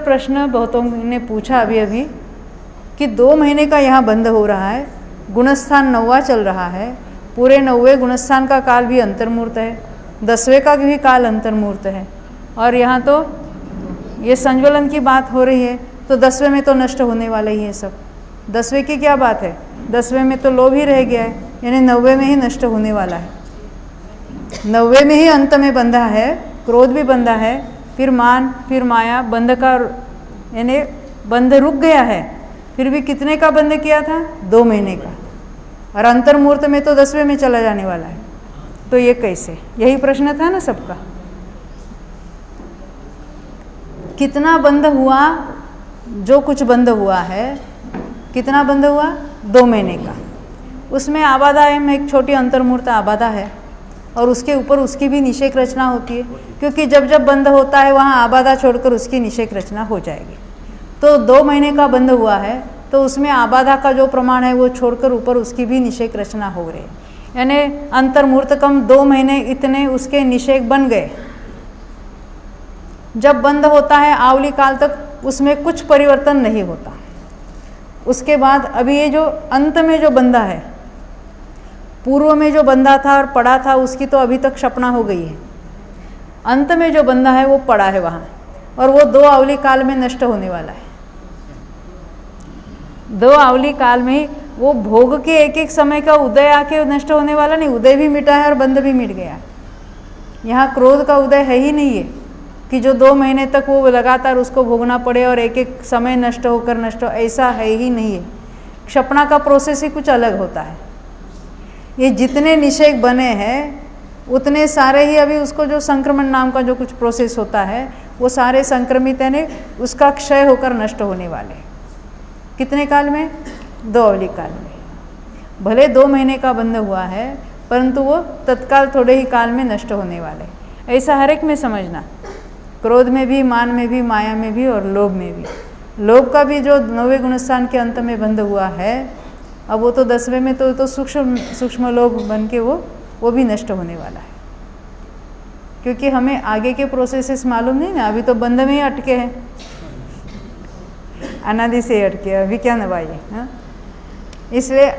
प्रश्न बहुतों ने पूछा अभी अभी कि 2 महीने का यहाँ बंद हो रहा है, गुणस्थान 9वां चल रहा है, पूरे 9वें गुणस्थान का काल भी अंतर्मूर्त है, 10वें का भी काल अंतर्मूर्त है, और यहाँ तो ये संज्वलन की बात हो रही है, तो 10वें में तो नष्ट होने वाला ही है सब। 10वें की क्या बात है, 10वें में तो लोभ ही रह गया है, यानी 9वें में ही नष्ट होने वाला है। 9वें में ही अंत में बंधा है, क्रोध भी बंधा है, फिर मान, फिर माया, बंध का यानी बंध रुक गया है। फिर भी कितने का बंध किया था, 2 महीने का, और अंतर्मूर्त में तो 10वें में चला जाने वाला है। तो ये कैसे, यही प्रश्न था ना सबका। कितना बंध हुआ, जो कुछ बंध हुआ है, कितना बंध हुआ, 2 महीने का। उसमें आबादा एम एक छोटी अंतर्मूर्त आबादा है, और उसके ऊपर उसकी भी निषेक रचना होती है, क्योंकि जब जब बंध होता है वहाँ आबादा छोड़कर उसकी निषेक रचना हो जाएगी। तो 2 महीने का बंध हुआ है, तो उसमें आबादा का जो प्रमाण है वो छोड़कर ऊपर उसकी भी निषेक रचना हो रही है, यानी अंतर्मूर्त कम 2 महीने इतने उसके निषेक बन गए। जब बंद होता है आवली काल तक उसमें कुछ परिवर्तन नहीं होता। उसके बाद अभी ये जो अंत में जो बंधा है, पूर्व में जो बंधा था और पड़ा था उसकी तो अभी तक क्षपणा हो गई है। अंत में जो बंधा है वो पड़ा है वहाँ, और वो 2 आवली काल में नष्ट होने वाला है। 2 आवली काल में वो भोग के एक एक समय का उदय आके नष्ट होने वाला नहीं, उदय भी मिटा है और बंध भी मिट गया। यहाँ क्रोध का उदय है ही नहीं है कि जो 2 महीने तक वो लगातार उसको भोगना पड़े और एक एक समय नष्ट होकर नष्ट हो, ऐसा है ही नहीं है। क्षपणा का प्रोसेस ही कुछ अलग होता है। ये जितने निषेक बने हैं उतने सारे ही अभी उसको जो संक्रमण नाम का जो कुछ प्रोसेस होता है वो सारे संक्रमित है उसका क्षय होकर नष्ट होने वाले। कितने काल में, 2 अवली काल में। भले 2 महीने का बंध हुआ है परंतु वो तत्काल थोड़े ही काल में नष्ट होने वाले। ऐसा हर एक में समझना, क्रोध में भी, मान में भी, माया में भी और लोभ में भी। लोभ का भी जो 9वें गुणस्थान के अंत में बंध हुआ है, अब वो तो 10वें में तो सूक्ष्म लोभ बन के वो भी नष्ट होने वाला है। क्योंकि हमें आगे के प्रोसेसेस मालूम नहीं ना, अभी तो बंध में ही अटके हैं, अनादि से अटके, अभी क्या नवाइए। हाँ, इसलिए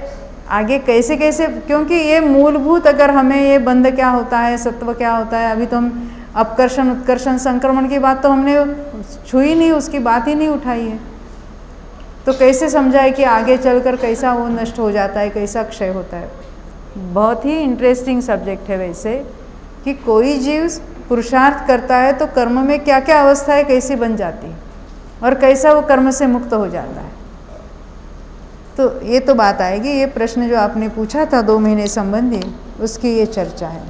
आगे कैसे कैसे, क्योंकि ये मूलभूत अगर हमें ये बंध क्या होता है, सत्व क्या होता है, अभी तो हम अपकर्षण उत्कर्षण संक्रमण की बात तो हमने छुई नहीं, उसकी बात ही नहीं उठाई है। तो कैसे समझाए कि आगे चलकर कैसा वो नष्ट हो जाता है, कैसा क्षय होता है। बहुत ही इंटरेस्टिंग सब्जेक्ट है वैसे, कि कोई जीव पुरुषार्थ करता है तो कर्म में क्या क्या अवस्थाएं कैसी बन जाती है और कैसा वो कर्म से मुक्त हो जाता है। तो ये तो बात आएगी। ये प्रश्न जो आपने पूछा था 2 महीने संबंधी, उसकी ये चर्चा है।